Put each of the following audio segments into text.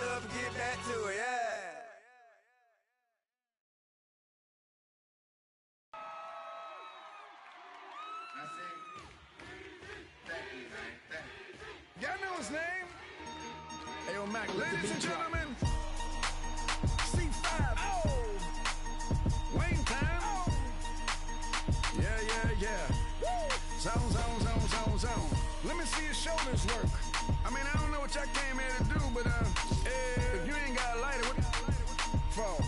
up and get back to it, yeah. Y'all know his name? Hey, yo, Mac, ladies and gentlemen, C5. Oh! Wayne time. Oh! Yeah. Woo! Zone. Let me see your shoulders work. I mean, I don't know what y'all came here to do, but if you ain't got a lighter, what for?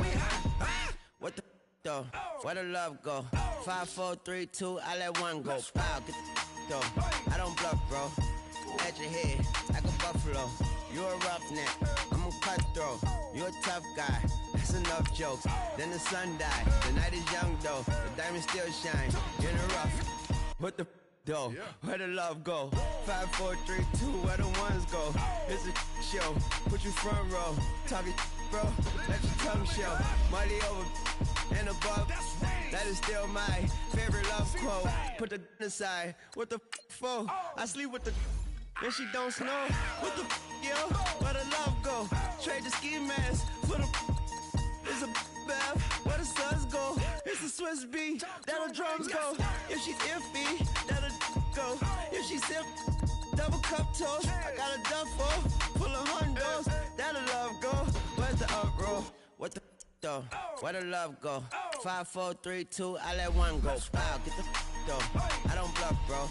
We hot. What the though? Where the love go? 5, 4, 3, 2, I let one go. Wow, get the though. I don't bluff, bro. At your head, like a buffalo. You a roughneck, I'm a cutthroat. You a tough guy, that's enough jokes. Then the sun died, the night is young though. The diamonds still shine, in the rough. What the though? Where the love go? 5, 4, 3, 2, where the ones go? It's a show, put you front row. Talking bro, let your tongue show. Money over and above, that is still my favorite love quote. Put the aside, what the for? I sleep with the and she don't snow. What the yo? Where the love go? Trade the ski mask for the it's a bath. Where the suns go? It's a Swiss beat. That'll drums go. If she's iffy, that'll go. If she's hip, double cup toast. I got a duffel full of hundos. That'll love go. Where's the uproar? What the though? Where the love go? 5, 4, 3, 2, I let one go. Wow, get the though. I don't bluff, bro.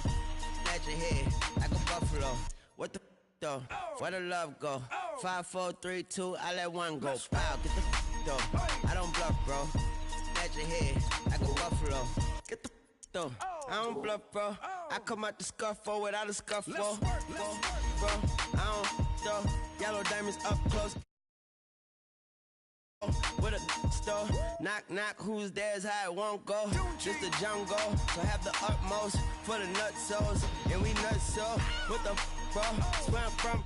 At your head, like a buffalo. What the though? Where the love go? 5, 4, 3, 2, I let one go. Wow, get the though. I don't bluff, bro. At your head, like a buffalo. Get the though. I don't bluff, bro. I come out the scuffle without a scuffle. Bro, I don't though. Yellow diamonds up close. With a store, knock, who's there's how it won't go. Just the jungle, so have the utmost for the nutsos, and we nuts so. What the bro? Swam from.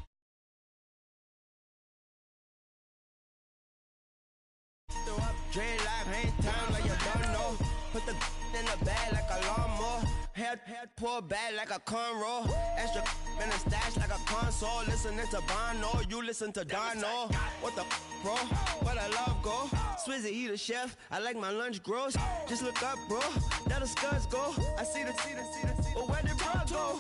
Dreadlock, ain't time like you don't know. Put the in the bag like a lawnmower. Head pull back like a cornrow. Extra in a stash like a console. Listening to Bono, you listen to Dono. What the bro? Where the love go? Swizzy, he the chef. I like my lunch gross. Just look up, bro. That'll scuds go. I see the. But where did bro go?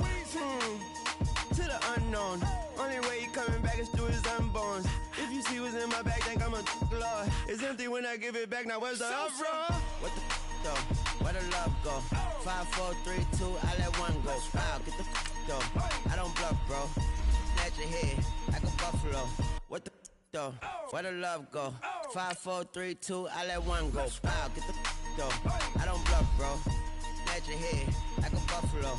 To the unknown. Only way he coming back is through his unborns. If you see what's in my bag, think I'm a lord. It's empty when I give it back. Now where's the uproar? What the though? Where the love go? 5, 4, 3, 2, I let one go. Wow, get the though. I don't bluff, bro. At your head, like a buffalo. What the though? Where the love go? 5, 4, 3, 2, I let one go. Wow, get the though. I don't bluff, bro. At your head, like a buffalo.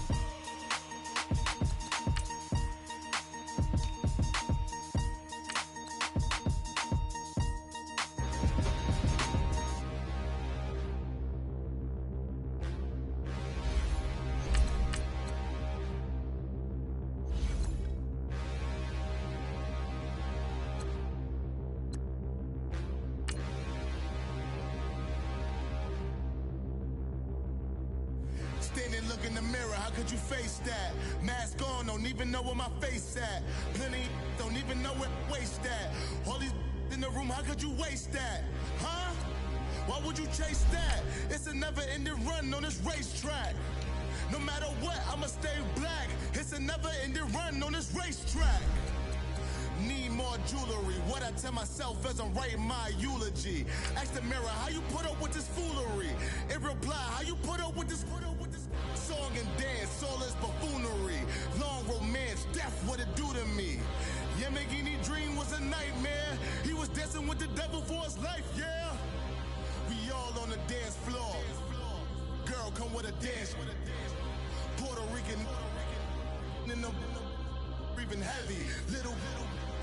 Standing, look in the mirror, how could you face that? Mask on, don't even know where my face at. Plenty, don't even know where waste at. All these in the room, how could you waste that? Huh? Why would you chase that? It's a never-ending run on this racetrack. No matter what, I'ma stay black. It's a never-ending run on this racetrack. Need more jewelry, what I tell myself as I'm writing my eulogy. Ask the mirror, how you put up with this foolery? It reply, how you put up with this song and dance, all this buffoonery. Long romance, death, what it do to me? Yamagini dream was a nightmare. He was dancing with the devil for his life, yeah. We all on the dance floor. Girl, come with a dance. Puerto Rican in the breathing heavy. Little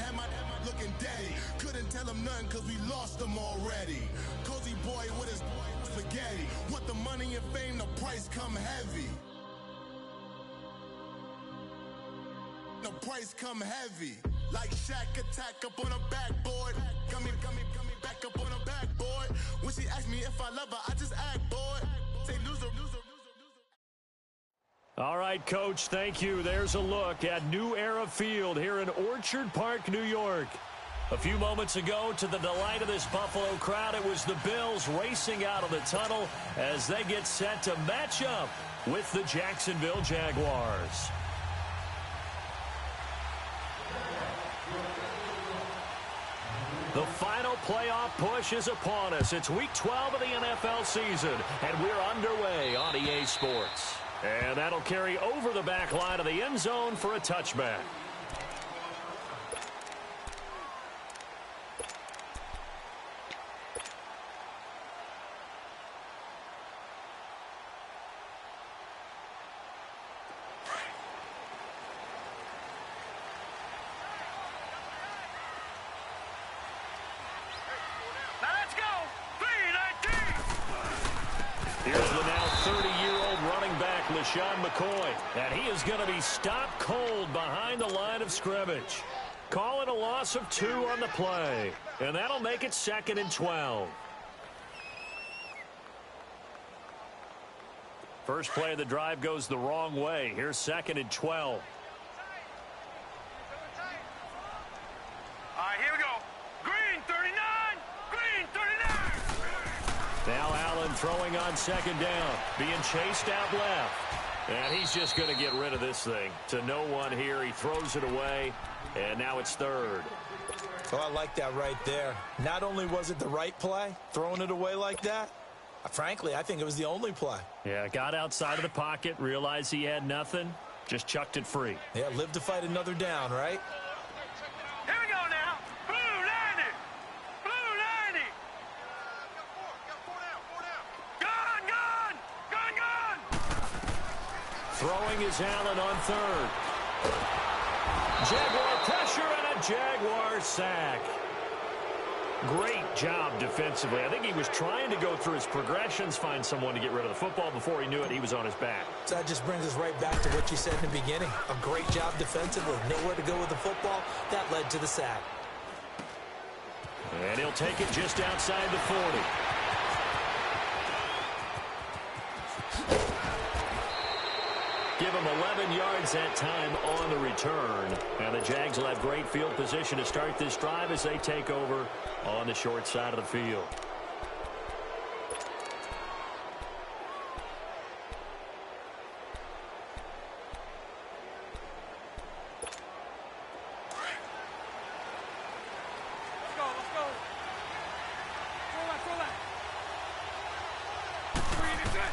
am I looking daddy. Couldn't tell him nothing cause we lost him already. Cozy boy with his spaghetti. Want the money and fame, the price come heavy. The price come heavy. Like Shaq attack up on a backboard. Coming back up on a backboard. When she asked me if I love her, I just act bored. Say loser. All right, Coach, thank you. There's a look at New Era Field here in Orchard Park, New York. A few moments ago, to the delight of this Buffalo crowd, it was the Bills racing out of the tunnel as they get set to match up with the Jacksonville Jaguars. The final playoff push is upon us. It's Week 12 of the NFL season, and we're underway on EA Sports. And that'll carry over the back line of the end zone for a touchback. Here's the now 30-year-old running back, LaShawn McCoy. And he is going to be stopped cold behind the line of scrimmage. Call it a loss of 2 on the play. And that'll make it 2nd and 12. First play of the drive goes the wrong way. Here's 2nd and 12. All right, here we go. Green, 39. Green, 39. Now Allen throwing on 2nd down. Being chased out left. And he's just going to get rid of this thing. To no one here. He throws it away. And now it's 3rd. So I like that right there. Not only was it the right play, throwing it away like that, frankly, I think it was the only play. Yeah, got outside of the pocket, realized he had nothing, just chucked it free. Yeah, live to fight another down, right? Here we go now. Blue 90. Blue 90. Gun, gun. Gun, gun. Throwing is Allen on 3rd. Jaguar pressure and a Jaguar sack. Great job defensively. I think he was trying to go through his progressions, find someone to get rid of the football. Before he knew it, he was on his back. So that just brings us right back to what you said in the beginning. A great job defensively. Nowhere to go with the football. That led to the sack. And he'll take it just outside the 40. Give him 11 yards that time on the return. And the Jags will have great field position to start this drive as they take over on the short side of the field. Let's go. Throw that. Green is it.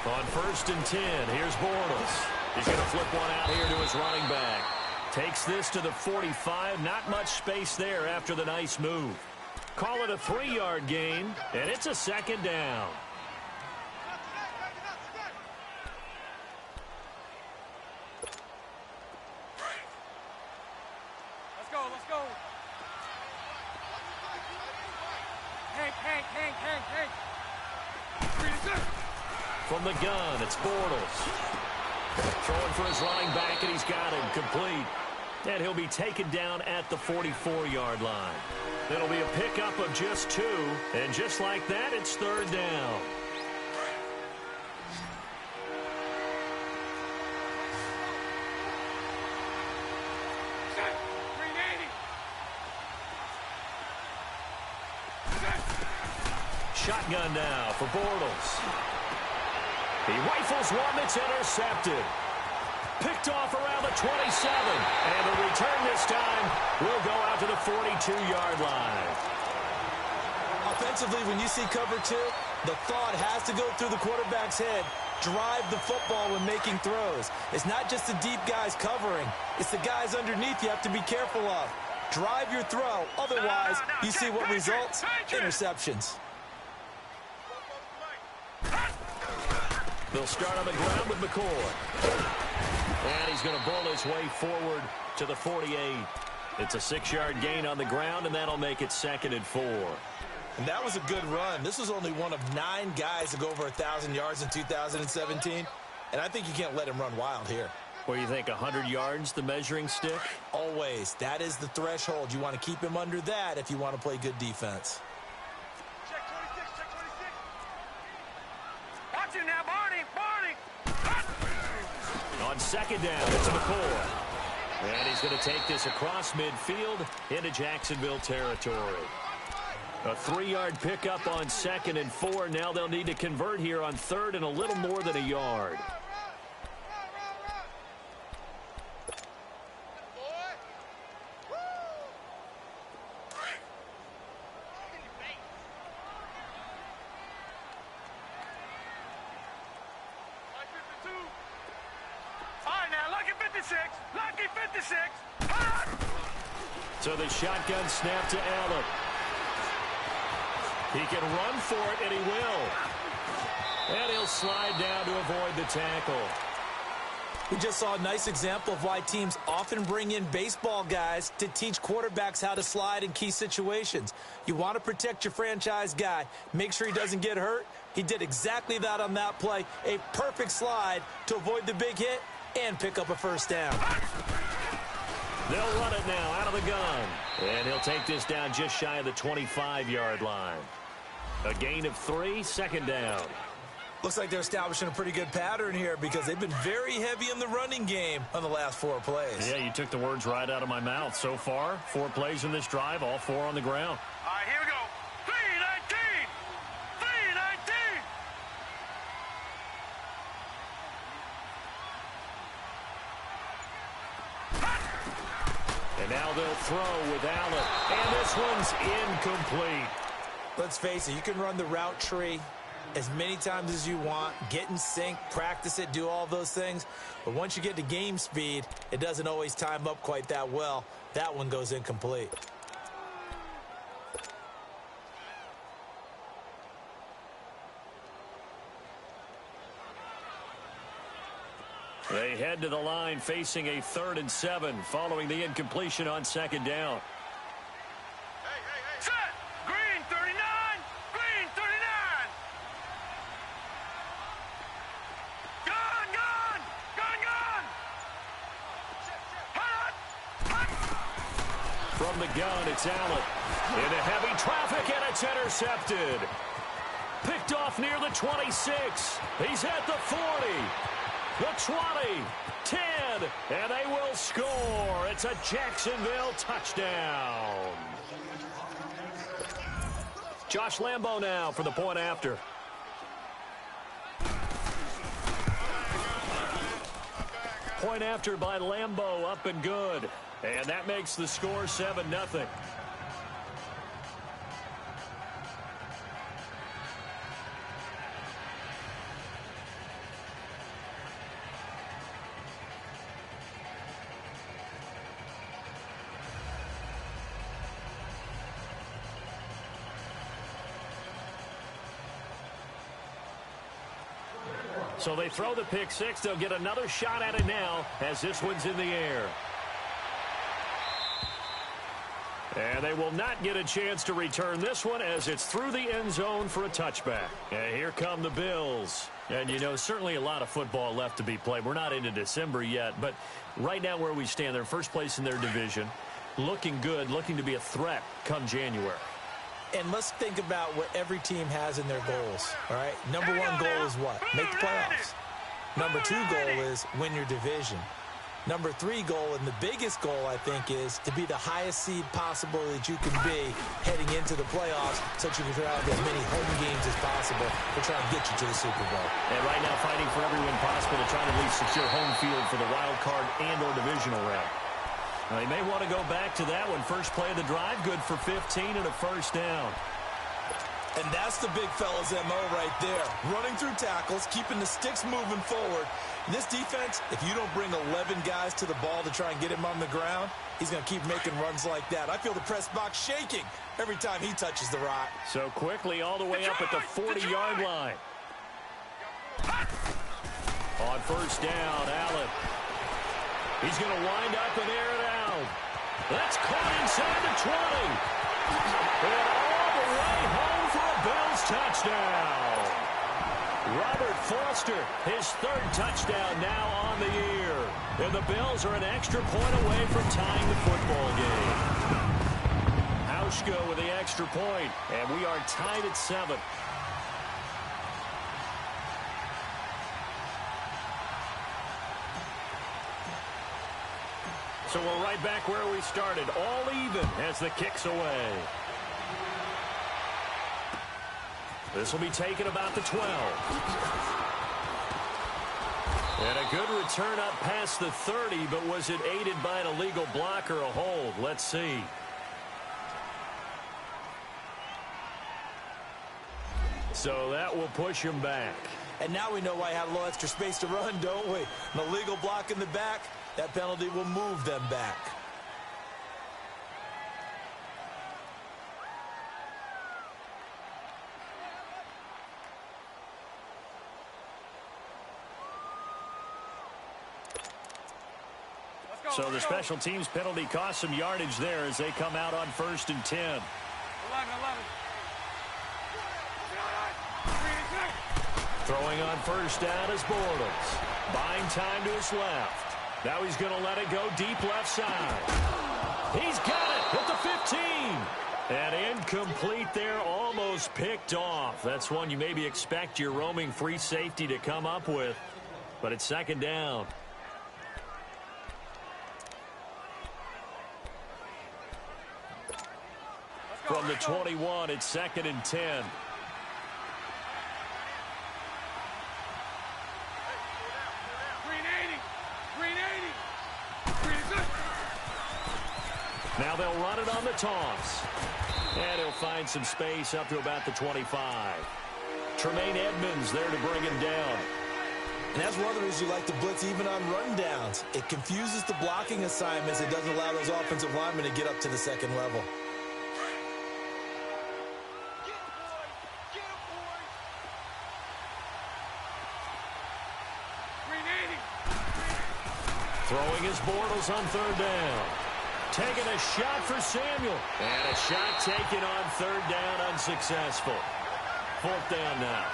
On 1st and 10, here's Bortles. He's going to flip one out here to his running back. Takes this to the 45. Not much space there after the nice move. Call it a 3-yard gain, and it's a 2nd down. Let's go. Hank. Green is it. From the gun, it's Bortles. Throwing for his running back, and he's got him complete. And he'll be taken down at the 44-yard line. It'll be a pickup of just 2, and just like that, it's 3rd down. Green 80. Shotgun now for Bortles. He rifles one that's intercepted. Picked off around the 27. And the return this time will go out to the 42-yard line. Offensively, when you see cover 2, the thought has to go through the quarterback's head. Drive the football when making throws. It's not just the deep guys covering. It's the guys underneath you have to be careful of. Drive your throw. Otherwise, you see what results? Interceptions. They'll start on the ground with McCoy. And he's going to bull his way forward to the 48. It's a 6-yard gain on the ground, and that'll make it 2nd and 4. And that was a good run. This was only one of 9 guys to go over 1,000 yards in 2017. And I think you can't let him run wild here. What do you think, 100 yards, the measuring stick? Always. That is the threshold. You want to keep him under that if you want to play good defense. Check 26. Watch him now, Barney. On second down, it's McCoy. And he's going to take this across midfield into Jacksonville territory. A 3-yard pickup on 2nd and 4. Now they'll need to convert here on 3rd and a little more than a yard. So the shotgun snap to Allen. He can run for it, and he will. And he'll slide down to avoid the tackle. We just saw a nice example of why teams often bring in baseball guys to teach quarterbacks how to slide in key situations. You want to protect your franchise guy. Make sure he doesn't get hurt. He did exactly that on that play. A perfect slide to avoid the big hit and pick up a first down. They'll run it now out of the gun. And he'll take this down just shy of the 25-yard line. A gain of 3, 2nd down. Looks like they're establishing a pretty good pattern here because they've been very heavy in the running game on the last 4 plays. Yeah, you took the words right out of my mouth. So far, 4 plays in this drive, all 4 on the ground. All right, here we go. 3-19. 3-19. And now they'll throw with Allen. And this one's incomplete. Let's face it, you can run the route tree as many times as you want, get in sync, practice it, do all those things. But once you get to game speed, it doesn't always time up quite that well. That one goes incomplete. They head to the line facing a 3rd and 7 following the incompletion on 2nd down. Set. Green 39. Green 39. Gun, gun. Gun, gun. Hot. From the gun, it's Allen. Into heavy traffic, and it's intercepted. Picked off near the 26. He's at the 40. The 20, 10, and they will score. It's a Jacksonville touchdown. Josh Lambo now for the point after. Point after by Lambo, up and good. And that makes the score 7-0. So they throw the pick 6. They'll get another shot at it now as this one's in the air. And they will not get a chance to return this one as it's through the end zone for a touchback. And here come the Bills. And, you know, certainly a lot of football left to be played. We're not into December yet, but right now where we stand, they're first place in their division. Looking good, looking to be a threat come January. And let's think about what every team has in their goals, all right? Number 1 goal is what? Make the playoffs. Number 2 goal is win your division. Number 3 goal, and the biggest goal, I think, is to be the highest seed possible that you can be heading into the playoffs so that you can have as many home games as possible to try and get you to the Super Bowl. And right now fighting for every win possible to try to at least secure home field for the wild card and or divisional round. They may want to go back to that one. First play of the drive, good for 15 and a first down. And that's the big fella's MO right there. Running through tackles, keeping the sticks moving forward. In this defense, if you don't bring 11 guys to the ball to try and get him on the ground, he's going to keep making runs like that. I feel the press box shaking every time he touches the rock. So quickly all the way up at the 40-yard line. On first down, Allen. He's going to wind up and air it out. That's caught inside the 20. And all the way home for a Bills touchdown. Robert Foster, his 3rd touchdown now on the year. And the Bills are an extra point away from tying the football game. Hauschka with the extra point, and we are tied at 7. So we're right back where we started, all even as the kick's away. This will be taken about the 12. And a good return up past the 30, but was it aided by an illegal block or a hold? Let's see. So that will push him back. And now we know why I had a little extra space to run, don't we? An illegal block in the back, that penalty will move them back. So the special teams penalty cost some yardage there as they come out on 1st and 10. 11. Throwing on 1st down is Bortles. Buying time to his left. Now he's going to let it go deep left side. He's got it at the 15. And incomplete there, almost picked off. That's one you maybe expect your roaming free safety to come up with. But it's 2nd down. From the 21, it's 2nd and 10. Now they'll run it on the toss. And he'll find some space up to about the 25. Tremaine Edmonds there to bring him down. And that's one of the reasons you like to blitz even on run downs. It confuses the blocking assignments. It doesn't allow those offensive linemen to get up to the 2nd level. Throwing his Bortles on 3rd down. Taking a shot for Samuel. And a shot taken on 3rd down, unsuccessful. 4th down now.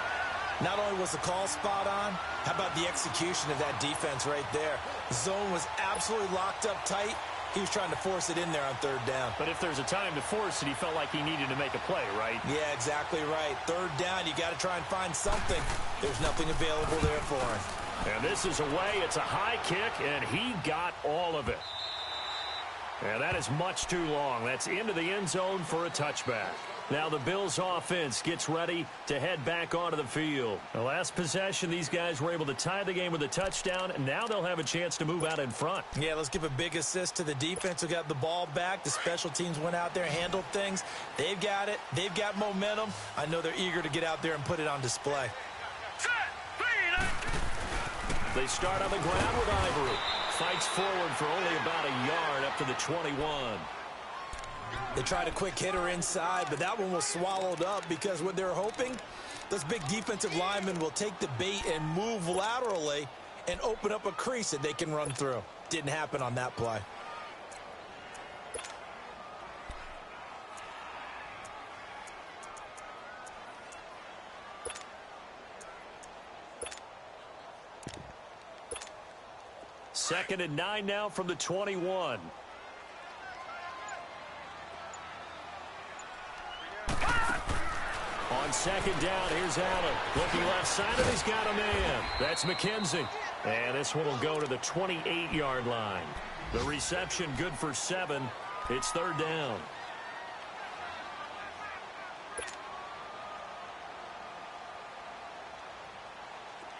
Not only was the call spot on, how about the execution of that defense right there? The zone was absolutely locked up tight. He was trying to force it in there on 3rd down. But if there's a time to force it, he felt like he needed to make a play, right? Yeah, exactly right. 3rd down, you got to try and find something. There's nothing available there for him. And this is away. It's a high kick, and he got all of it. And that is much too long. That's into the end zone for a touchback. Now the Bills offense gets ready to head back onto the field. The last possession, these guys were able to tie the game with a touchdown, and now they'll have a chance to move out in front. Yeah, let's give a big assist to the defense who got the ball back. The special teams went out there, handled things. They've got it. They've got momentum. I know they're eager to get out there and put it on display. They start on the ground with Ivory. Fights forward for only about a yard up to the 21. They tried a quick hitter inside, but that one was swallowed up because what they're hoping, those big defensive linemen will take the bait and move laterally and open up a crease that they can run through. Didn't happen on that play. Second and 9 now from the 21. On 2nd down, here's Allen. Looking left side, and he's got a man. That's McKenzie. And this one will go to the 28-yard line. The reception good for 7. It's 3rd down.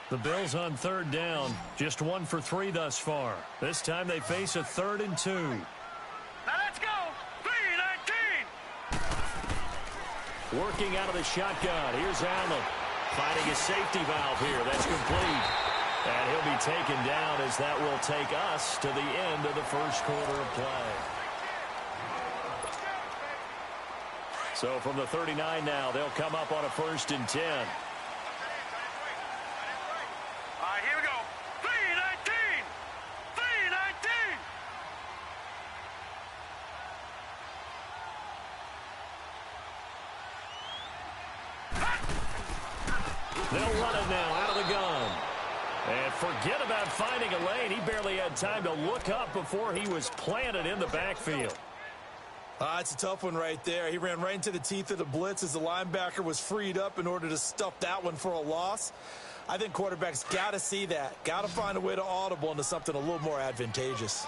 The Bills on 3rd down, just 1 for 3 thus far. This time they face a 3rd and 2. Now let's go. 3-19. Working out of the shotgun. Here's Allen. Finding a safety valve here. That's complete. And he'll be taken down as that will take us to the end of the first quarter of play. So from the 39 now, they'll come up on a 1st and 10. Here we go. 3-19. 3-19. They'll run it now out of the gun. And forget about finding a lane. He barely had time to look up before he was planted in the backfield. It's a tough one right there. He ran right into the teeth of the blitz as the linebacker was freed up in order to stuff that one for a loss. I think quarterbacks got to see that. Got to find a way to audible into something a little more advantageous.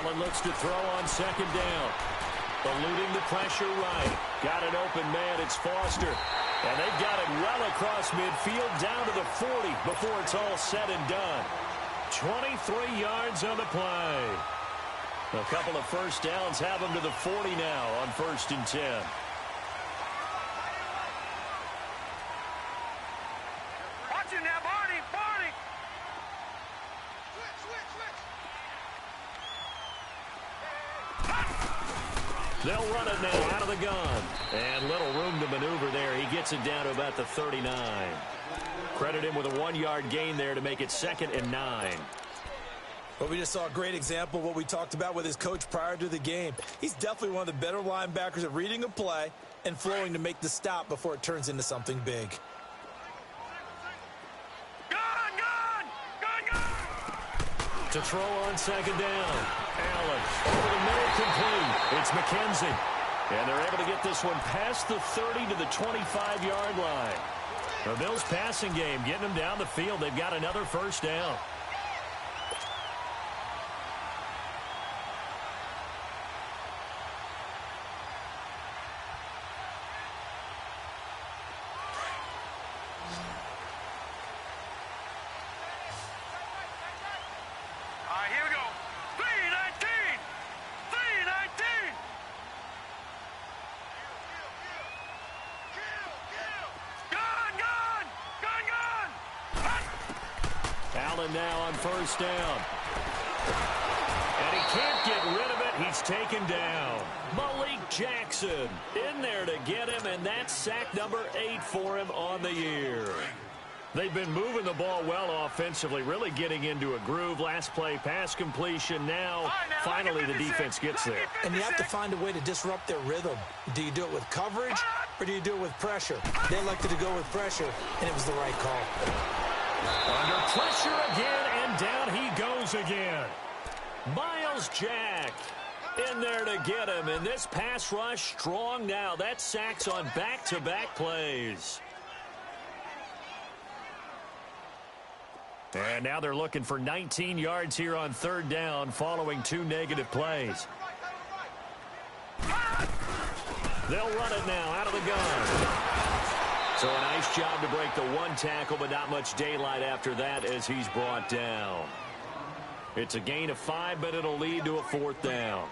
Allen looks to throw on second down. Eluding the pressure right. Got an open man. It's Foster. And they've got it well across midfield down to the 40 before it's all said and done. 23 yards on the play. A couple of first downs have them to the 40 now on 1st and 10. Watch it now, Barney. Barney. They'll run it now out of the gun. And little room to maneuver there. He gets it down to about the 39. Credit him with a 1-yard gain there to make it 2nd and 9. But we just saw a great example of what we talked about with his coach prior to the game. He's definitely one of the better linebackers at reading a play and flowing to make the stop before it turns into something big. Gun, gun, gun, gun. To throw on second down. Allen over the middle, complete. It's McKenzie. And they're able to get this one past the 30 to the 25-yard line. The Bills' passing game getting them down the field. They've got another first down. All right, here we go. 319. 319. Gun, gun, gun, gun. Allen now on first down. And he can't get rid of it. He's taken down. Malik Jackson in there to get him, and that's sack number 8 for him on the year. They've been moving the ball well offensively, really getting into a groove. Last play, pass completion. Now, finally, the defense gets there. And you have to find a way to disrupt their rhythm. Do you do it with coverage, or do you do it with pressure? They elected to go with pressure, and it was the right call. Under pressure again, and down he goes again. Miles Jack in there to get him, and this pass rush strong now. That's sacks on back-to-back plays. And now they're looking for 19 yards here on 3rd down following 2 negative plays. They'll run it now out of the gun. So a nice job to break the 1 tackle, but not much daylight after that as he's brought down. It's a gain of 5, but it'll lead to a 4th down.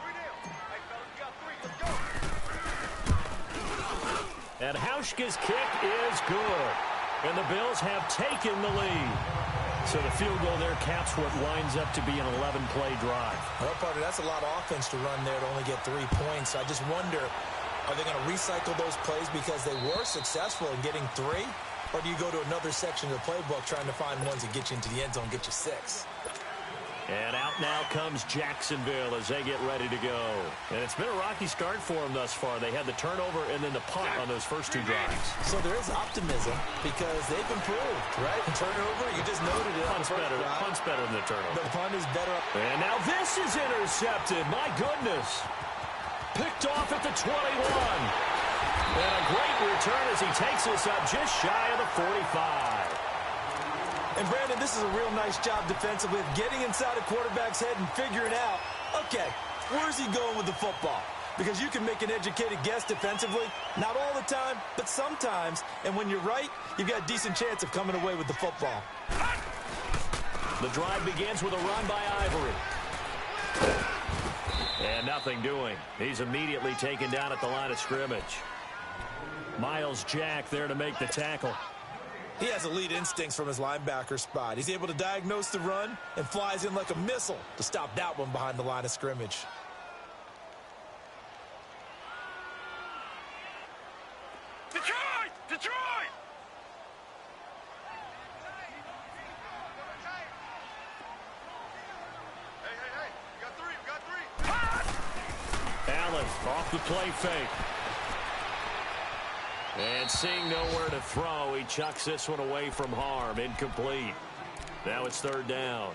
And Hauschka's kick is good. And the Bills have taken the lead. So the field goal there caps what winds up to be an 11-play drive. Well, partner, that's a lot of offense to run there to only get 3 points. I just wonder, are they going to recycle those plays because they were successful in getting 3? Or do you go to another section of the playbook trying to find ones that get you into the end zone, get you 6? And out now comes Jacksonville as they get ready to go. And it's been a rocky start for them thus far. They had the turnover and then the punt on those first 2 drives. So there is optimism because they've improved, right? And turnover, you just noted it. Punt's better than the turnover. The punt is better. And now this is intercepted. My goodness. Picked off at the 21. And a great return as he takes us up just shy of the 45. And, Brandon, this is a real nice job defensively of getting inside a quarterback's head and figuring out, okay, where's he going with the football? Because you can make an educated guess defensively, not all the time, but sometimes. And when you're right, you've got a decent chance of coming away with the football. The drive begins with a run by Ivory. And nothing doing. He's immediately taken down at the line of scrimmage. Miles Jack there to make the tackle. He has elite instincts from his linebacker spot. He's able to diagnose the run and flies in like a missile to stop that one behind the line of scrimmage. Detroit! Detroit! Hey, we got 3. Allen off the play fake. And seeing nowhere to throw, he chucks this one away from harm. Incomplete. Now it's 3rd down.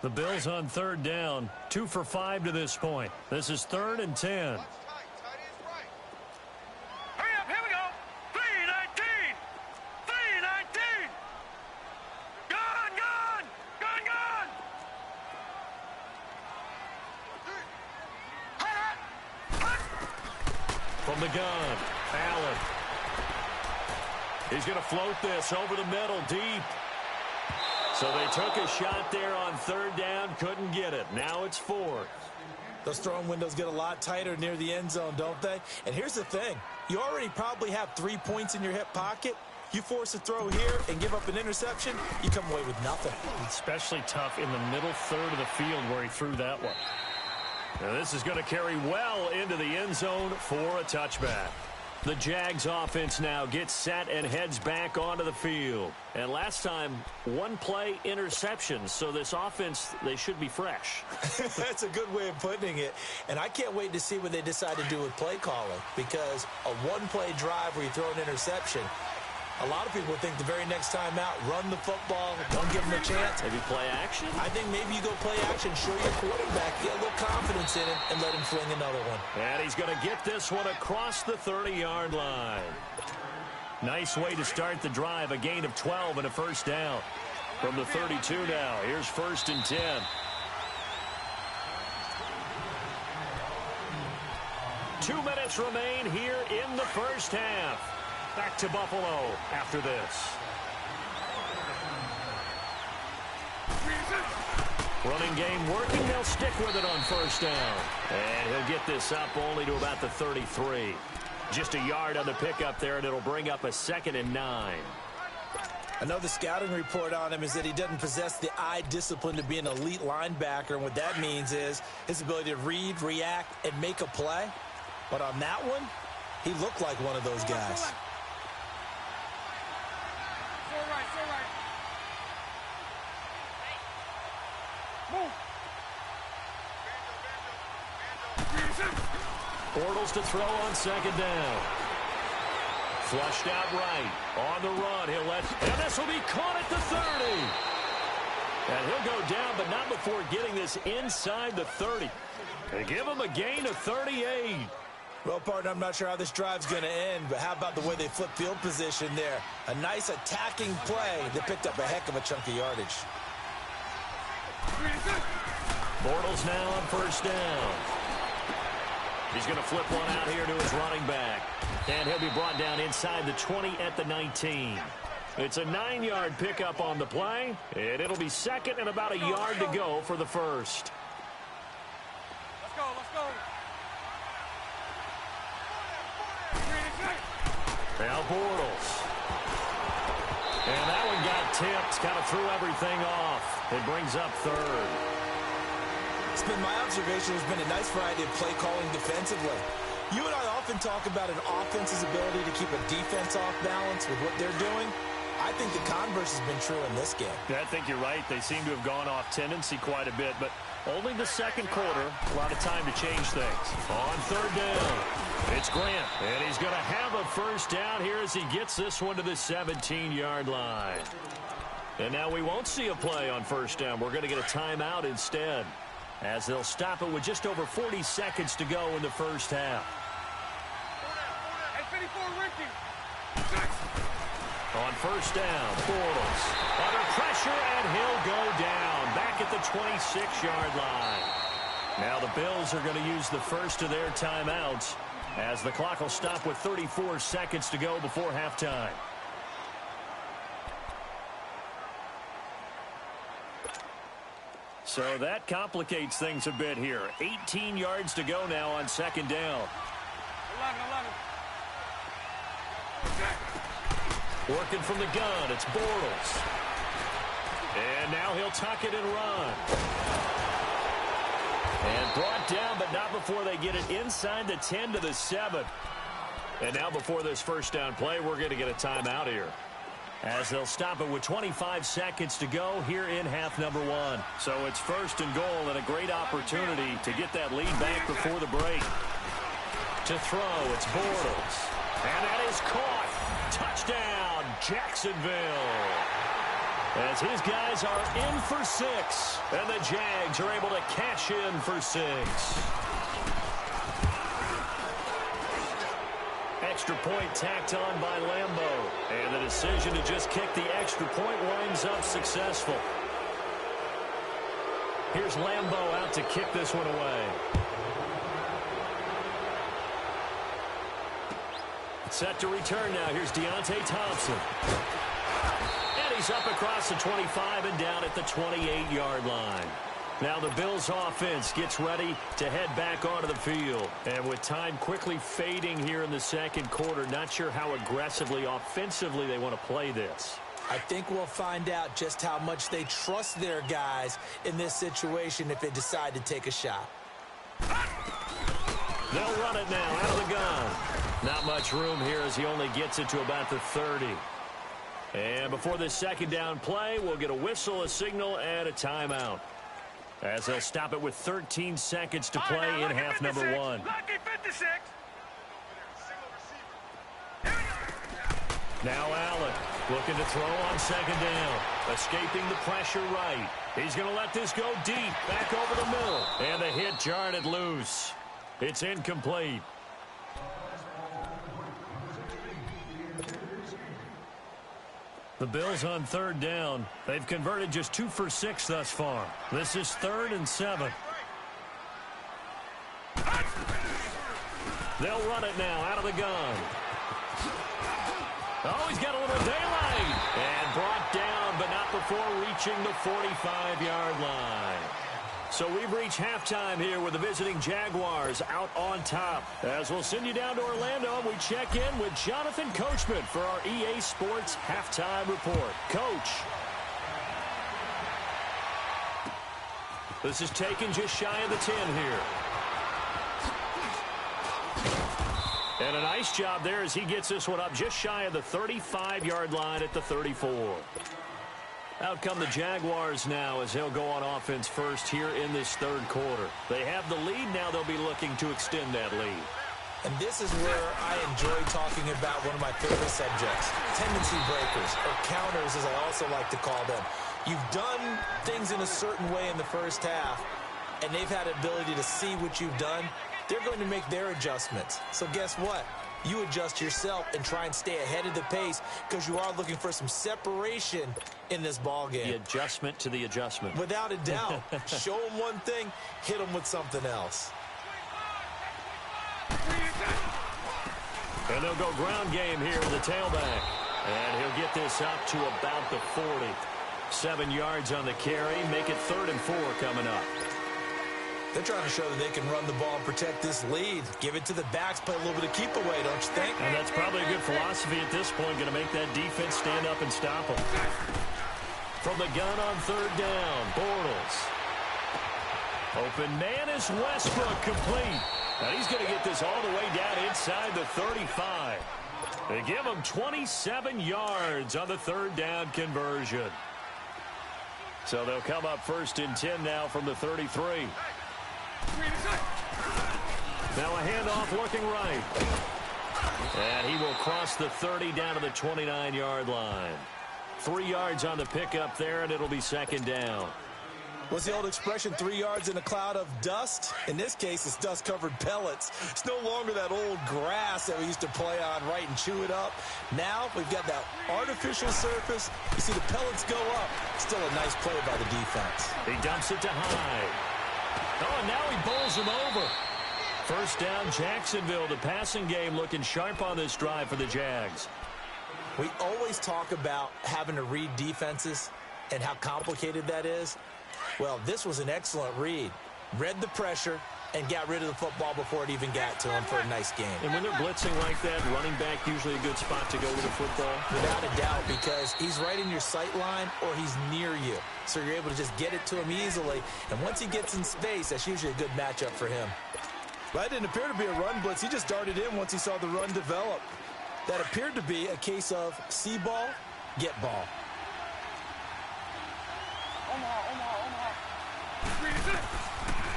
The Bills on third down, 2 for 5 to this point. This is 3rd and 10. Hurry up, here we go. 3-19. 3-19. Gone, gone. Gone, gone. From the gun, Allen. He's going to float this over the middle, deep. So they took a shot there on third down, couldn't get it. Now it's 4th. Those throwing windows get a lot tighter near the end zone, don't they? And here's the thing. You already probably have 3 points in your hip pocket. You force a throw here and give up an interception, you come away with nothing. Especially tough in the middle third of the field where he threw that one. Now this is going to carry well into the end zone for a touchback. The Jags offense now gets set and heads back onto the field. And last time, 1 play interception. So this offense, they should be fresh. That's a good way of putting it. And I can't wait to see what they decide to do with play calling. Because a 1-play drive where you throw an interception, a lot of people think the very next time out, run the football, don't give them a chance. Maybe play action? I think maybe you go play action, show your quarterback, get a little confidence in him, and let him fling another one. And he's going to get this one across the 30-yard line. Nice way to start the drive, a gain of 12 and a first down. From the 32 now, here's 1st and 10. Two minutes remain here in the first half. Back to Buffalo after this. Running game working. They'll stick with it on first down. And he'll get this up only to about the 33. Just a yard on the pickup there, and it'll bring up a 2nd and 9. I know the scouting report on him is that he doesn't possess the eye discipline to be an elite linebacker. And what that means is his ability to read, react, and make a play. But on that one, he looked like one of those guys. Bortles to throw on 2nd down. Flushed out right. On the run. He'll let... And this will be caught at the 30. And he'll go down, but not before getting this inside the 30. They give him a gain of 38. Well, partner, I'm not sure how this drive's going to end, but how about the way they flip field position there? A nice attacking play that picked up a heck of a chunk of yardage. Bortles now on first down. He's going to flip one out here to his running back. And he'll be brought down inside the 20 at the 19. It's a 9-yard pickup on the play, and it'll be 2nd and about a yard to go for the first. Let's go, let's go. Now Bortles. And that one got tipped, kind of threw everything off. It brings up 3rd. It's been my observation there's been a nice variety of play calling defensively. You and I often talk about an offense's ability to keep a defense off balance with what they're doing. I think the converse has been true in this game. Yeah, I think you're right. They seem to have gone off tendency quite a bit, but only the 2nd quarter, a lot of time to change things. On 3rd down, it's Grant, and he's going to have a first down here as he gets this one to the 17-yard line. And now we won't see a play on first down. We're going to get a timeout instead, as they'll stop it with just over 40 seconds to go in the first half. Hey, 54, Ricky. On first down, Bortles under pressure, and he'll go down back at the 26-yard line. Now the Bills are going to use the first of their timeouts as the clock will stop with 34 seconds to go before halftime. So that complicates things a bit here. 18 yards to go now on 2nd down. 11. Working from the gun, it's Bortles. And now he'll tuck it and run. And brought down, but not before they get it inside the 10 to the 7. And now before this first down play, we're going to get a timeout here, as they'll stop it with 25 seconds to go here in half number 1. So it's 1st and goal, and a great opportunity to get that lead back before the break. To throw, it's Bortles. And that is caught. Touchdown, Jacksonville. as his guys are in for 6. And the Jags are able to cash in for 6. Extra point tacked on by Lambeau. And the decision to just kick the extra point winds up successful. Here's Lambeau out to kick this one away. Set to return now. Here's Deontay Thompson. And he's up across the 25 and down at the 28-yard line. Now the Bills offense gets ready to head back onto the field. And with time quickly fading here in the second quarter, not sure how aggressively, offensively they want to play this. I think we'll find out just how much they trust their guys in this situation if they decide to take a shot. They'll run it now out of the gun. Not much room here as he only gets it to about the 30. And before this second down play, we'll get a whistle, a signal, and a timeout, as they'll stop it with 13 seconds to play in half number 1. Lucky 56. Now Allen looking to throw on second down. Escaping the pressure right. He's going to let this go deep. Back over the middle. And the hit jarred it loose. It's incomplete. The Bills on third down. They've converted just 2 for 6 thus far. This is 3rd and 7. They'll run it now out of the gun. Oh, he's got a little daylight. And brought down, but not before reaching the 45-yard line. So we've reached halftime here with the visiting Jaguars out on top. As we'll send you down to Orlando, we check in with Jonathan Coachman for our EA Sports Halftime Report. Coach. This is taken just shy of the 10 here. And a nice job there as he gets this one up just shy of the 35-yard line at the 34. Out come the Jaguars now as they'll go on offense first here in this third quarter. They have the lead. Now they'll be looking to extend that lead. And this is where I enjoy talking about one of my favorite subjects, tendency breakers, or counters as I also like to call them. You've done things in a certain way in the first half, and they've had the ability to see what you've done. They're going to make their adjustments. So guess what? You adjust yourself and try and stay ahead of the pace because you are looking for some separation in this ball game. The adjustment to the adjustment. Without a doubt. Show them one thing, hit them with something else. And they'll go ground game here in the tailback. And he'll get this up to about the 40. 7 yards on the carry. Make it 3rd and 4 coming up. They're trying to show that they can run the ball and protect this lead. Give it to the backs, play a little bit of keep away, don't you think? And that's probably a good philosophy at this point. Going to make that defense stand up and stop them. From the gun on third down, Bortles. Open man is Westbrook, complete. And he's going to get this all the way down inside the 35. They give him 27 yards on the third down conversion. So they'll come up 1st and 10 now from the 33. Now a handoff looking right. And he will cross the 30 down to the 29-yard line. 3 yards on the pickup there, and it'll be 2nd down. What's the old expression, 3 yards in a cloud of dust? In this case, it's dust-covered pellets. It's no longer that old grass that we used to play on, right, and chew it up. Now we've got that artificial surface. You see the pellets go up. Still a nice play by the defense. He dumps it to Hyde. Oh, and now he bowls him over. 1st down, Jacksonville. The passing game looking sharp on this drive for the Jags. We always talk about having to read defenses and how complicated that is. Well, this was an excellent read. Read the pressure and got rid of the football before it even got to him for a nice game. And when they're blitzing like that, running back usually a good spot to go with the football? Without a doubt, because he's right in your sight line or he's near you. So you're able to just get it to him easily. And once he gets in space, that's usually a good matchup for him. That didn't appear to be a run blitz. He just darted in once he saw the run develop. That appeared to be a case of see ball, get ball.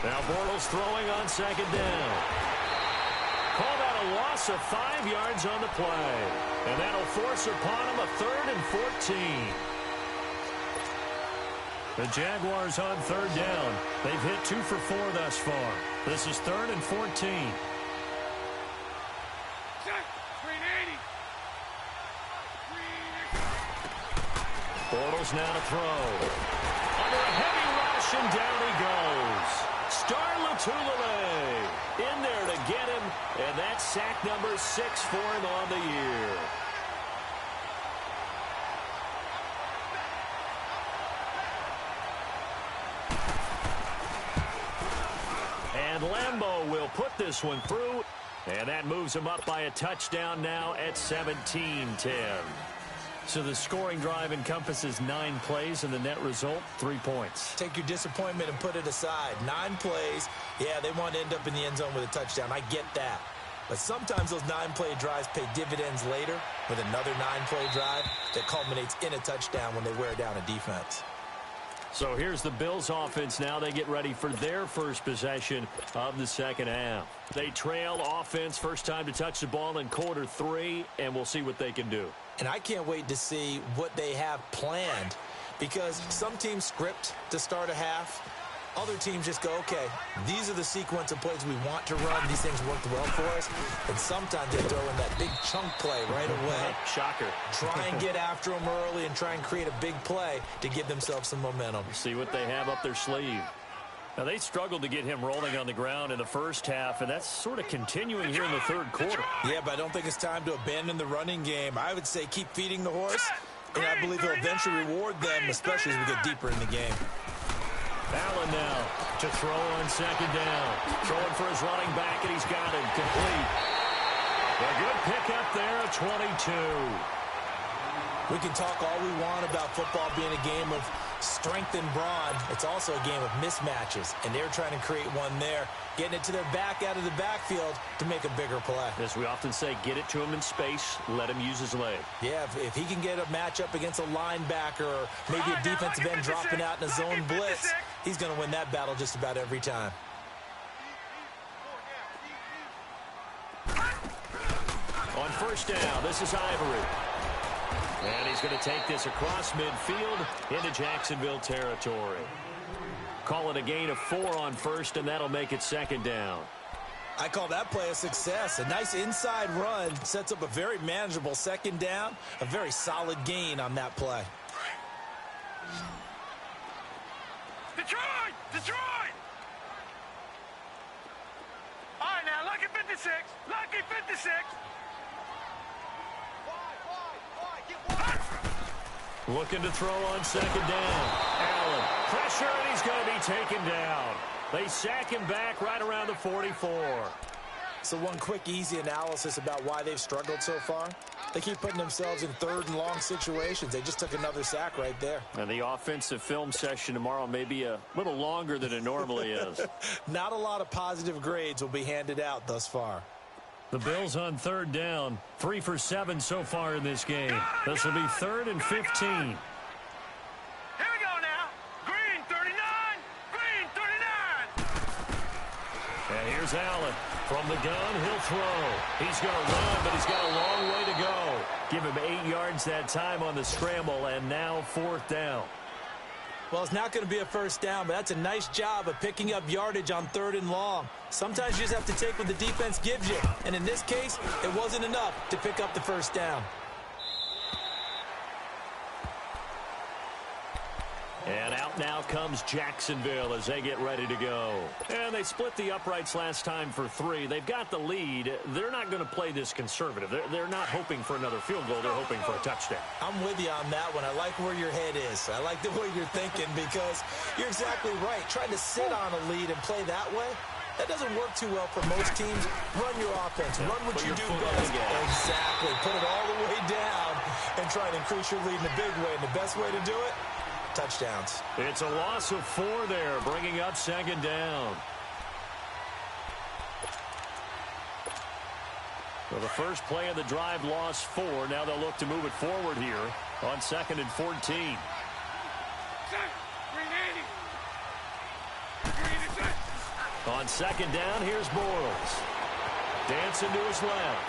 Now Bortles throwing on 2nd down. Call that a loss of 5 yards on the play. And that'll force upon him a 3rd and 14. The Jaguars on third down. They've hit 2 for 4 thus far. This is 3rd and 14. Bortles now to throw. Under a heavy rush, and down he goes. Star Latulippe in there to get him, and that's sack number 6 for him on the year. And Lambeau will put this one through, and that moves him up by a touchdown now at 17-10. So the scoring drive encompasses 9 plays, and the net result, 3 points. Take your disappointment and put it aside. 9 plays. Yeah, they want to end up in the end zone with a touchdown. I get that. But sometimes those 9-play drives pay dividends later with another 9-play drive that culminates in a touchdown when they wear down a defense. So here's the Bills offense now. They get ready for their first possession of the second half. They trail offense, first time to touch the ball in quarter 3, and we'll see what they can do. And I can't wait to see what they have planned, because some teams script to start a half. Other teams just go, okay, these are the sequence of plays we want to run. These things worked well for us. And sometimes they throw in that big chunk play right away. Shocker. Try and get after them early and try and create a big play to give themselves some momentum. See what they have up their sleeve. Now, they struggled to get him rolling on the ground in the first half, and that's sort of continuing here in the third quarter. Yeah, but I don't think it's time to abandon the running game. I would say keep feeding the horse, and I believe he'll eventually reward them, especially as we get deeper in the game. Allen now to throw on second down. Throwing for his running back, and he's got it complete. A good pickup there at 22. We can talk all we want about football being a game of strength and brawn. It's also a game of mismatches, and they're trying to create one there, getting it to their back out of the backfield to make a bigger play. As we often say, get it to him in space, let him use his leg. Yeah, if he can get a matchup against a linebacker or maybe a defensive end dropping out in a zone blitz, he's going to win that battle just about every time. On first down, this is Ivory. And he's going to take this across midfield into Jacksonville territory. Call it a gain of 4 on first, and that'll make it second down. I call that play a success. A nice inside run sets up a very manageable second down. A very solid gain on that play. Detroit! Detroit! All right, now, lucky 56. Lucky 56. Looking to throw on second down. Allen, pressure, and he's going to be taken down. They sack him back right around the 44. So one quick, easy analysis about why they've struggled so far. They keep putting themselves in third and long situations. They just took another sack right there. And the offensive film session tomorrow may be a little longer than it normally is. Not a lot of positive grades will be handed out thus far. The Bills on third down, 3 for 7 so far in this game. This will be 3rd and 15. Here we go now. Green 39. Green 39. And here's Allen. From the gun, he'll throw. He's going to run, but he's got a long way to go. Give him 8 yards that time on the scramble, and now 4th down. Well, it's not going to be a first down, but that's a nice job of picking up yardage on 3rd and long. Sometimes you just have to take what the defense gives you. And in this case, it wasn't enough to pick up the first down. And out now comes Jacksonville as they get ready to go. And they split the uprights last time for 3. They've got the lead. They're not going to play this conservative. They're not hoping for another field goal. They're hoping for a touchdown. I'm with you on that one. I like where your head is. I like the way you're thinking, because you're exactly right. Trying to sit on a lead and play that way, that doesn't work too well for most teams. Run your offense. Run what you do best. Exactly. Put it all the way down and try and increase your lead in a big way. And the best way to do it, touchdowns. It's a loss of 4 there, bringing up second down. Well, the first play of the drive lost 4. Now they'll look to move it forward here on 2nd and 14. On second down, here's Bortles. Dancing to his left.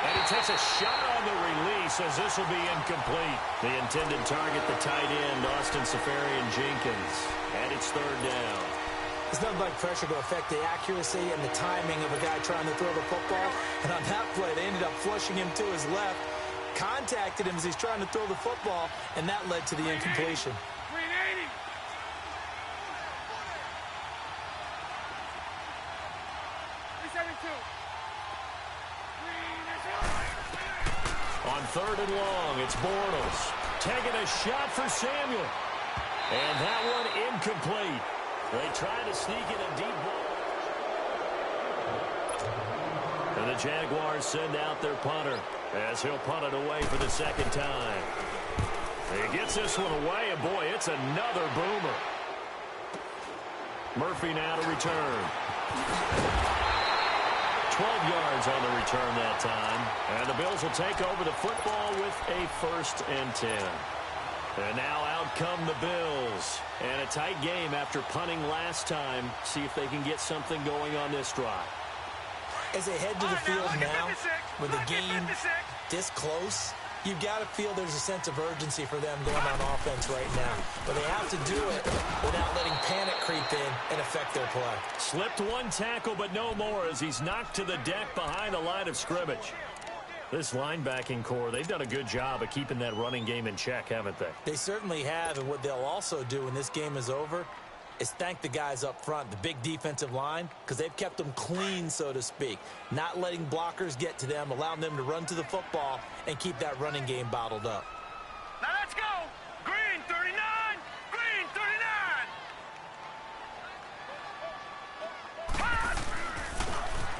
And he takes a shot on the release as this will be incomplete. The intended target, the tight end, Austin Seferian-Jenkins. And it's third down. It's nothing like pressure to affect the accuracy and the timing of a guy trying to throw the football. And on that play, they ended up flushing him to his left, contacted him as he's trying to throw the football, and that led to the incompletion. 380. On third and long, it's Bortles taking a shot for Samuel. And that one incomplete. They try to sneak in a deep ball. And the Jaguars send out their punter as he'll punt it away for the second time. He gets this one away, and boy, it's another boomer. Murphy now to return. 12 yards on the return that time. And the Bills will take over the football with a 1st and 10. And now out come the Bills. And a tight game after punting last time. See if they can get something going on this drive. As they head to the field now, with the game this close, you've got to feel there's a sense of urgency for them going on offense right now. But they have to do it without letting panic creep in and affect their play. Slipped one tackle, but no more as he's knocked to the deck behind the line of scrimmage. This linebacking core, they've done a good job of keeping that running game in check, haven't they? They certainly have, and what they'll also do when this game is over is thank the guys up front, the big defensive line, because they've kept them clean, so to speak. Not letting blockers get to them, allowing them to run to the football and keep that running game bottled up. Now let's go. Green 39. Green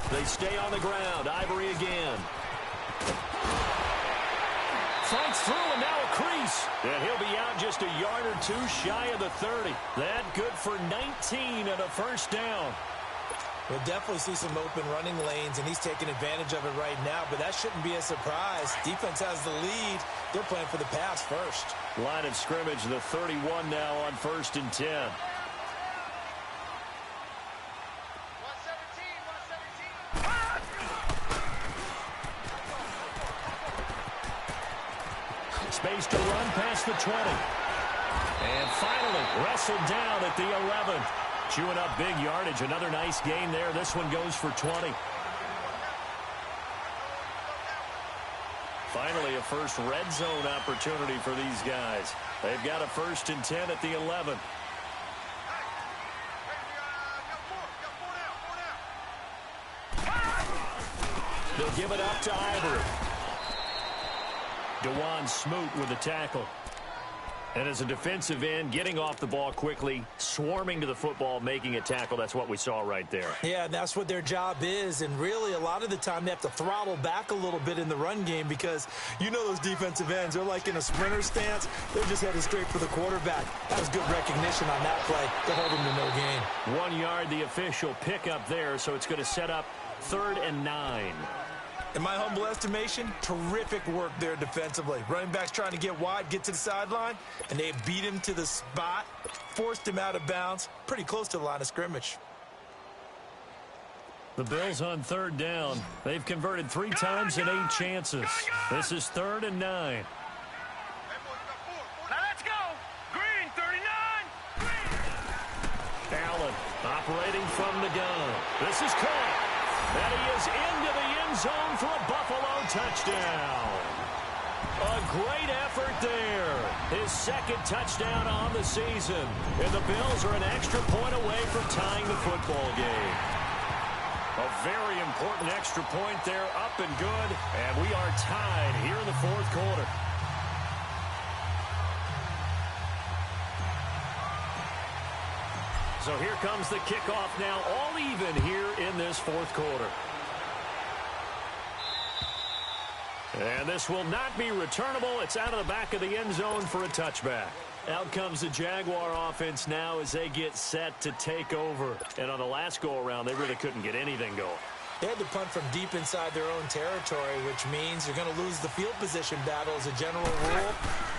39. They stay on the ground. Ivory again. Fights through, and now a crease. And he'll be out just a yard or two shy of the 30. That good for 19 and a 1st down. We'll definitely see some open running lanes, and he's taking advantage of it right now, but that shouldn't be a surprise. Defense has the lead. They're playing for the pass first. Line of scrimmage, the 31 now on 1st and 10. 117. Space to run past the 20. And finally wrestled down at the 11. Chewing up big yardage. Another nice gain there. This one goes for 20. Finally, a first red zone opportunity for these guys. They've got a 1st and 10 at the 11. They'll give it up to Ivory. DeJuan Smoot with the tackle. And as a defensive end, getting off the ball quickly, swarming to the football, making a tackle. That's what we saw right there. Yeah, and that's what their job is. And really, a lot of the time, they have to throttle back a little bit in the run game because you know those defensive ends, they're like in a sprinter stance. They're just headed straight for the quarterback. That was good recognition on that play to hold them to no gain. 1 yard, the official pickup there, so it's going to set up 3rd and 9. In my humble estimation, terrific work there defensively. Running backs trying to get wide, get to the sideline, and they beat him to the spot, forced him out of bounds, pretty close to the line of scrimmage. The Bills on 3rd down. They've converted 3 times in 8 chances. This is 3rd and 9. Now let's go. Green 39. Green. Allen operating from the gun. This is caught. And he is into the end zone for a Buffalo touchdown. A great effort there. His 2nd touchdown on the season. And the Bills are an extra point away from tying the football game. A very important extra point there, up and good. And we are tied here in the 4th quarter. So here comes the kickoff now, all even here in this 4th quarter. And this will not be returnable. It's out of the back of the end zone for a touchback. Out comes the Jaguar offense now as they get set to take over. And on the last go-around, they really couldn't get anything going. They had to punt from deep inside their own territory, which means you're going to lose the field position battle as a general rule.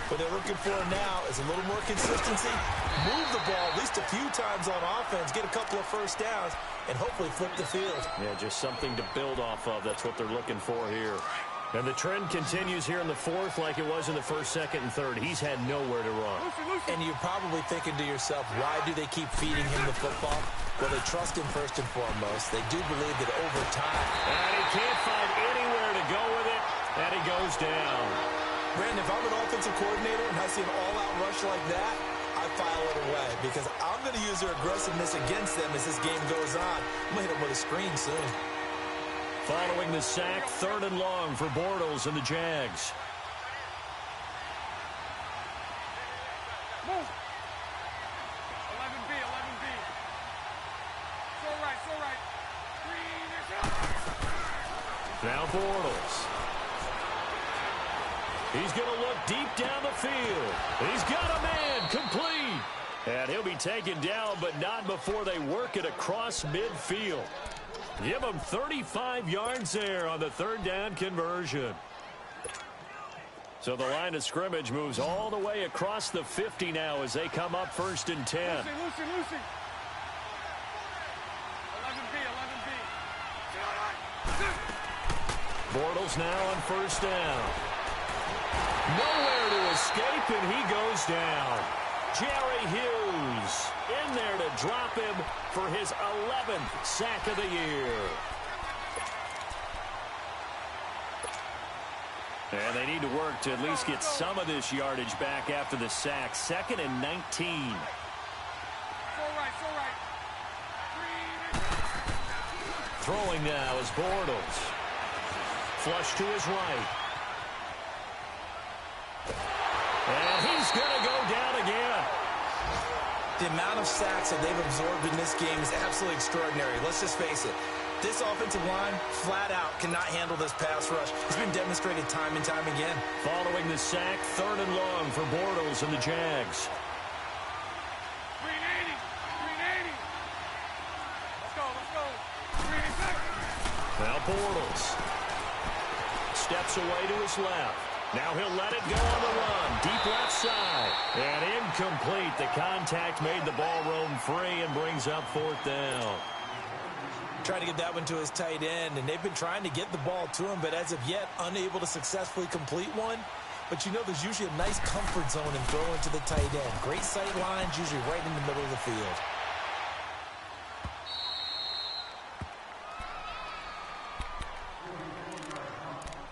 What they're looking for now is a little more consistency, move the ball at least a few times on offense, get a couple of 1st downs, and hopefully flip the field. Yeah, just something to build off of. That's what they're looking for here. And the trend continues here in the fourth like it was in the first, second, and third. He's had nowhere to run. And you're probably thinking to yourself, why do they keep feeding him the football? Well, they trust him first and foremost. They do believe that over time. And he can't find anywhere to go with it, and he goes down. Brandon, if I'm an offensive coordinator and I see an all-out rush like that, I file it away because I'm going to use their aggressiveness against them as this game goes on. I'm going to hit them with a screen soon. Following the sack, 3rd and long for Bortles and the Jags. Move. 11B, 11B. So right. Green is up. Now Bortles. He's going to look deep down the field. He's got a man complete. And he'll be taken down, but not before they work it across midfield. Give him 35 yards there on the 3rd down conversion. So the line of scrimmage moves all the way across the 50 now as they come up 1st and 10. Lucy. 11B. Bortles now on 1st down. Nowhere to escape, and he goes down. Jerry Hughes in there to drop him for his 11th sack of the year. And they need to work to at least get some of this yardage back after the sack. 2nd and 19. So right. Throwing now is Bortles. Flush to his right. And he's going to go down again. The amount of sacks that they've absorbed in this game is absolutely extraordinary. Let's just face it. This offensive line, flat out, cannot handle this pass rush. It's been demonstrated time and time again. Following the sack, 3rd and long for Bortles and the Jags. 380. Let's go. 380. Now Bortles steps away to his left. Now he'll let it go on the run. Deep left side. And incomplete. The contact made the ball roam free and brings up 4th down. Trying to get that one to his tight end, and they've been trying to get the ball to him, but as of yet, unable to successfully complete one. But you know there's usually a nice comfort zone in throwing to the tight end. Great sight lines, usually right in the middle of the field.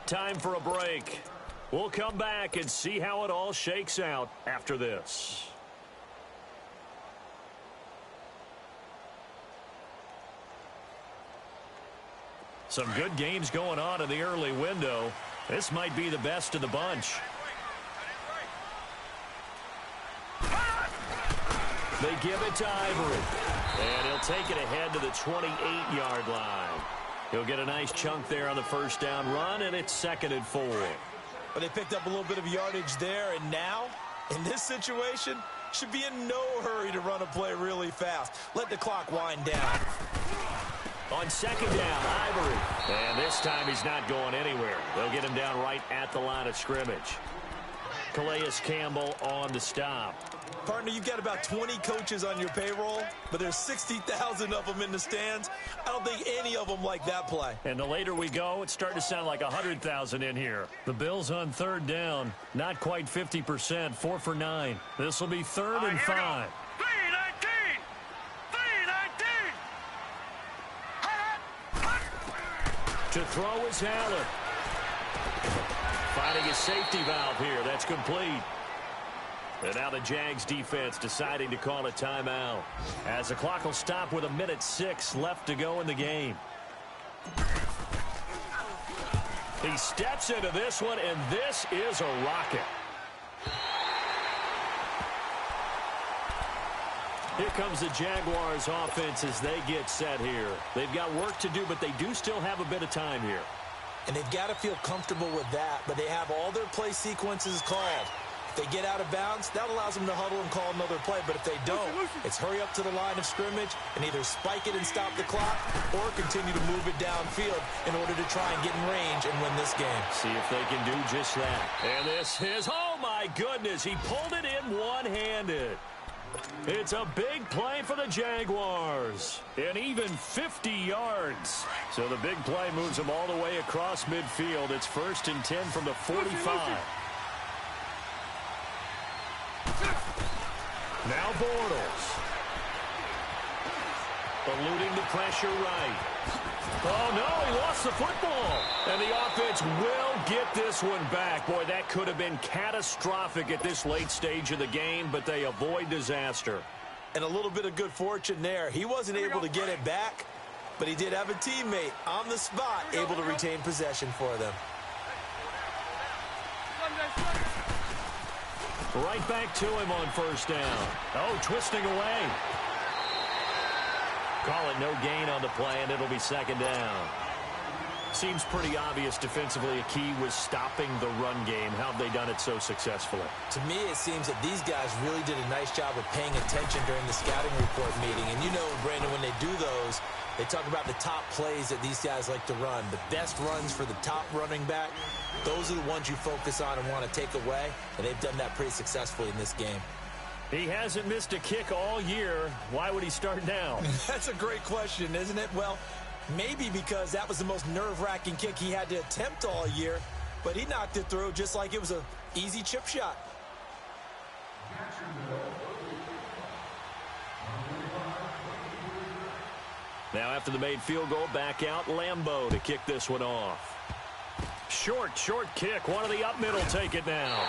Time for a break. We'll come back and see how it all shakes out after this. Some good games going on in the early window. This might be the best of the bunch. They give it to Ivory. And he'll take it ahead to the 28-yard line. He'll get a nice chunk there on the 1st down run, and it's 2nd and 4. But they picked up a little bit of yardage there, and now, in this situation, should be in no hurry to run a play really fast. Let the clock wind down. On 2nd down, Ivory. And this time he's not going anywhere. They'll get him down right at the line of scrimmage. Calais Campbell on the stop. Partner, you've got about 20 coaches on your payroll, but there's 60,000 of them in the stands. I don't think any of them like that play. And the later we go, it's starting to sound like 100,000 in here. The Bills on 3rd down, not quite 50%, 4 for 9. This will be 3rd and 5. 319. To throw is Allen. Finding a safety valve here. That's complete. And now the Jags defense deciding to call a timeout as the clock will stop with 1:06 left to go in the game. He steps into this one, and this is a rocket. Here comes the Jaguars offense as they get set here. They've got work to do, but they do still have a bit of time here. And they've got to feel comfortable with that, but they have all their play sequences called. If they get out of bounds, that allows them to huddle and call another play. But if they don't, it's hurry up to the line of scrimmage and either spike it and stop the clock or continue to move it downfield in order to try and get in range and win this game. See if they can do just that. And this is, oh my goodness, he pulled it in one-handed. It's a big play for the Jaguars. And even 50 yards. So the big play moves them all the way across midfield. It's 1st and 10 from the 45. Now Bortles. Eluding the pressure right. Oh, no, he lost the football. And the offense will get this one back. Boy, that could have been catastrophic at this late stage of the game, but they avoid disaster. And a little bit of good fortune there. He wasn't able to get it back, but he did have a teammate on the spot able to retain possession for them. Right back to him on 1st down. Oh, twisting away. Call it no gain on the play, and it'll be 2nd down. Seems pretty obvious defensively a key was stopping the run game. How have they done it so successfully? To me, it seems that these guys really did a nice job of paying attention during the scouting report meeting. And you know, Brandon, when they do those, they talk about the top plays that these guys like to run. The best runs for the top running back, those are the ones you focus on and want to take away. And they've done that pretty successfully in this game. He hasn't missed a kick all year. Why would he start now? That's a great question, isn't it? Well, maybe because that was the most nerve-wracking kick he had to attempt all year, but he knocked it through just like it was an easy chip shot. Now after the made field goal, back out Lambeau to kick this one off. Short kick. One of the up middle take it now.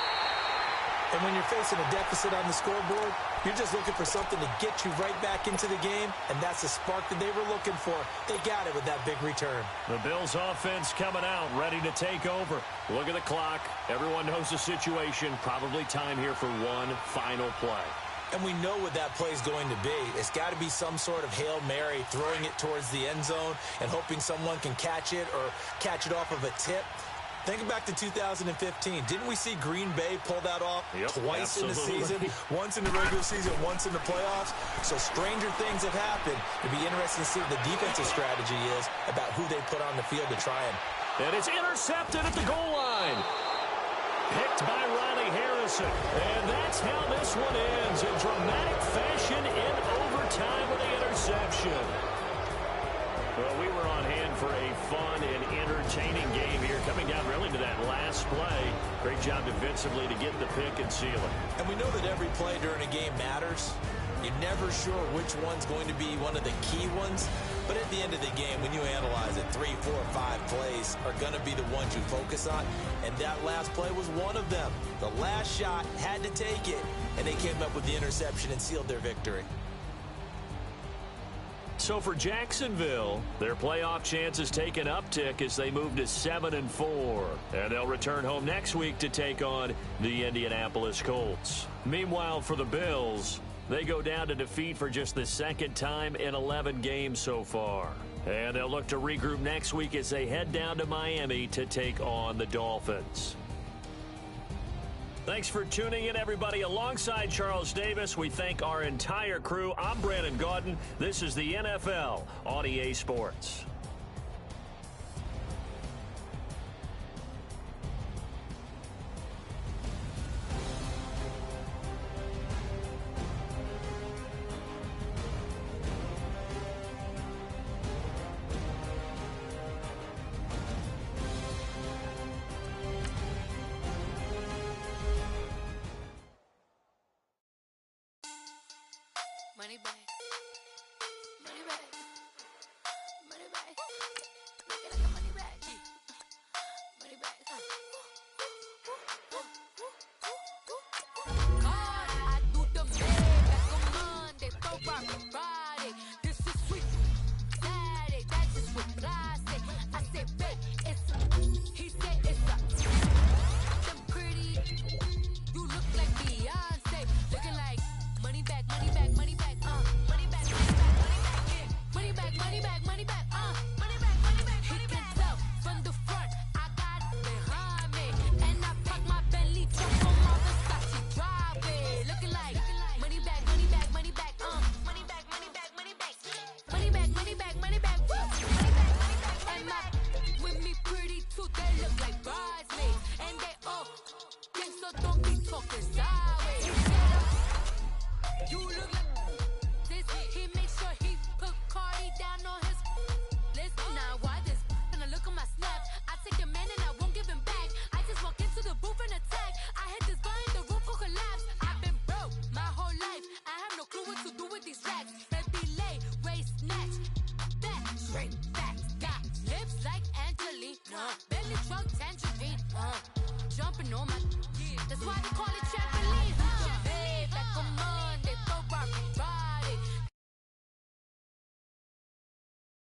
And when you're facing a deficit on the scoreboard, you're just looking for something to get you right back into the game, and that's the spark that they were looking for. They got it with that big return. The Bills offense coming out, ready to take over. Look at the clock. Everyone knows the situation. Probably time here for one final play. And we know what that play is going to be. It's got to be some sort of Hail Mary, throwing it towards the end zone and hoping someone can catch it or catch it off of a tip. Think back to 2015. Didn't we see Green Bay pull that off twice in the season? Once in the regular season, once in the playoffs. So stranger things have happened. It'd be interesting to see what the defensive strategy is about who they put on the field to try him. And it's intercepted at the goal line. Picked by Riley Harrison. And that's how this one ends in dramatic fashion in overtime with the interception. Well, we were on hand for a fun and entertaining game here, coming down really to that last play. Great job defensively to get the pick and seal it. And we know that every play during a game matters. You're never sure which one's going to be one of the key ones. But at the end of the game, when you analyze it, 3, 4, 5 plays are going to be the ones you focus on. And that last play was one of them. The last shot had to take it, and they came up with the interception and sealed their victory. So for Jacksonville, their playoff chances take an uptick as they move to 7-4. And they'll return home next week to take on the Indianapolis Colts. Meanwhile, for the Bills, they go down to defeat for just the 2nd time in 11 games so far. And they'll look to regroup next week as they head down to Miami to take on the Dolphins. Thanks for tuning in, everybody. Alongside Charles Davis, we thank our entire crew. I'm Brandon Gaudin. This is the NFL on EA Sports. Money back. Money back. Money back. Make it like a money back. Money back. God, I do the bad back on Monday, throw rock on Friday. This is sweet. Saturday, that's just what I say. I said, babe, it's a. He said it's a. Them pretty. You look like Beyonce. Looking like money back, money back, money back. Money back, money back, money back, yeah. Money back, money back, money back, money back, money back, money back. He can tell from the front, I got it behind me. And I park my Bentley truck on my Versace driveway. Looking like money back, money back, money back, money back, money back. Bentley truck, tangerine, jumping on my, that's why they call it check.